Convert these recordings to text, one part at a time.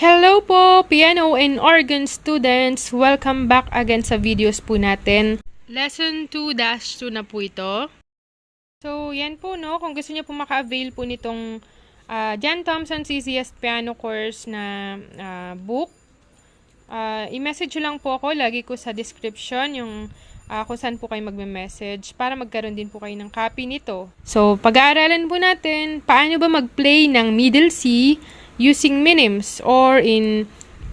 Hello po, piano and organ students! Welcome back again sa videos po natin. Lesson 2-2 na po ito. So, yan po no, kung gusto niyo po maka-avail po nitong Jan Thompson's Easiest Piano Course na book, i-message lang po ako, lagi ko sa description yung kung saan po kayo magme-message para magkaroon din po kayo ng copy nito. So, pag-aaralan po natin, paano ba mag-play ng middle C using minims or in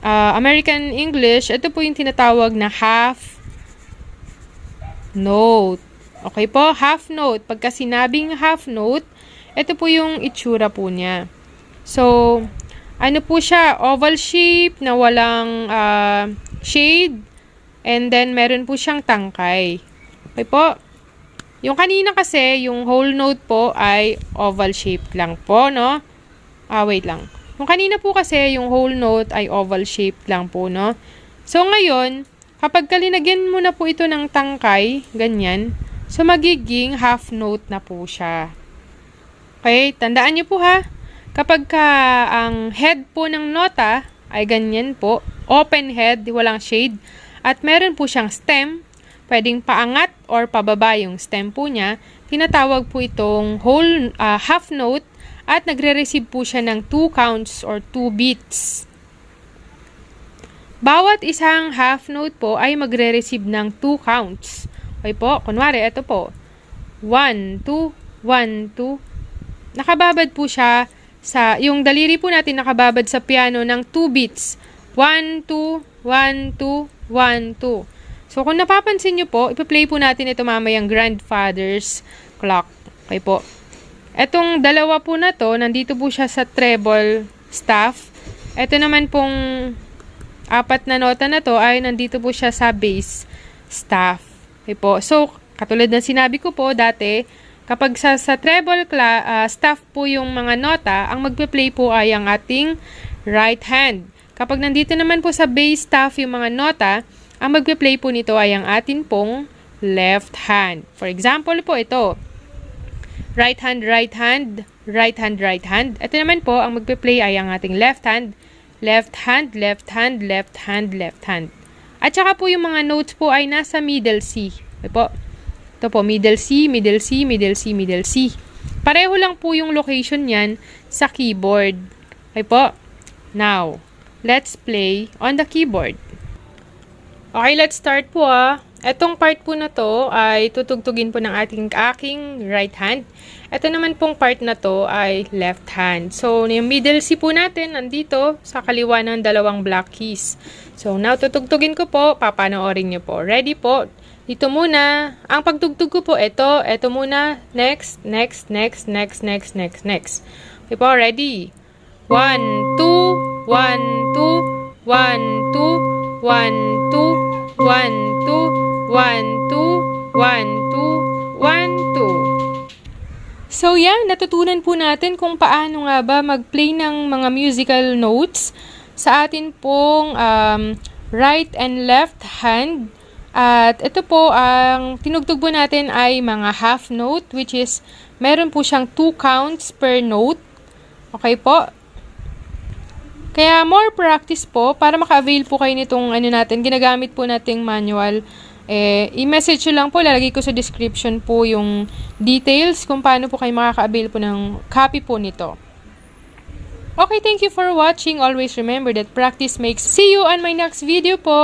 American English, ito po yung tinatawag na half note. Okay po, half note. Pagka sinabing half note, ito po yung itsura po niya. So, ano po siya? Oval shape na walang shade and then meron po siyang tangkay. Okay po. Yung kanina kasi, yung whole note po ay oval shape lang po, no? Wait lang. Yung kanina po kasi, yung whole note ay oval shaped lang po, no? So, ngayon, kapag kalinagyan mo na po ito ng tangkay, ganyan, so, magiging half note na po siya. Okay? Tandaan niyo po ha, kapag ang head po ng nota ay ganyan po, open head, walang shade, at meron po siyang stem, pwedeng paangat or pababa yung stem po niya, tinatawag po itong whole half note, at nagre-receive po siya ng 2 counts or 2 beats. Bawat isang half note po ay magre-receive ng 2 counts. Okay po, kunwari, ito po. 1, 2, 1, 2. Nakababad po siya yung daliri po natin nakababad sa piano ng 2 beats. 1, 2, 1, 2, 1, 2. So, kung napapansin nyo po, ipa-play po natin ito mamayang grandfather's clock. Okay po. Etong dalawa po na to, nandito po siya sa treble staff. Ito naman pong 4 na nota na to ay nandito po siya sa bass staff. Okay po. So, katulad ng sinabi ko po dati, kapag sa treble staff po yung mga nota, ang magpe-play po ay ang ating right hand. Kapag nandito naman po sa bass staff yung mga nota, ang magpe-play po nito ay ang atin pong left hand. For example po ito. Right hand, right hand, right hand, right hand. Ito naman po, ang magpe-play ay ang ating left hand, left hand, left hand, left hand, left hand. At saka po yung mga notes po ay nasa middle C. Okay po. Ito po, middle C, middle C, middle C, middle C. Pareho lang po yung location niyan sa keyboard. Okay po. Now, let's play on the keyboard. Okay, let's start po Etong part po na to ay tutugtugin po ng aking right hand. Ito naman pong part na to ay left hand. So, yung middle C po natin nandito sa kaliwa ng dalawang black keys. So, now tutugtugin ko po, papanoorin nyo po. Ready po? Dito muna. Ang pagtugtog ko po, ito muna. Next, next, next, next, next, next, next. Okay po, ready? 1, 2, 1, 2, 1, 2, 1, 2, 1, 2, 1, 2, 1, 2, 1, 2. So, yan. Natutunan po natin kung paano nga ba mag-play ng mga musical notes sa atin pong right and left hand. At ito po, ang tinugtog po natin ay mga half note, which is, meron po siyang 2 counts per note. Okay po? Kaya more practice po para maka-avail po kayo nitong ginagamit po nating manual. I-message nyo lang po, lalagay ko sa description po yung details kung paano po kayo makaka-avail po ng copy po nito. Okay, thank you for watching. Always remember that practice makes. See you on my next video po!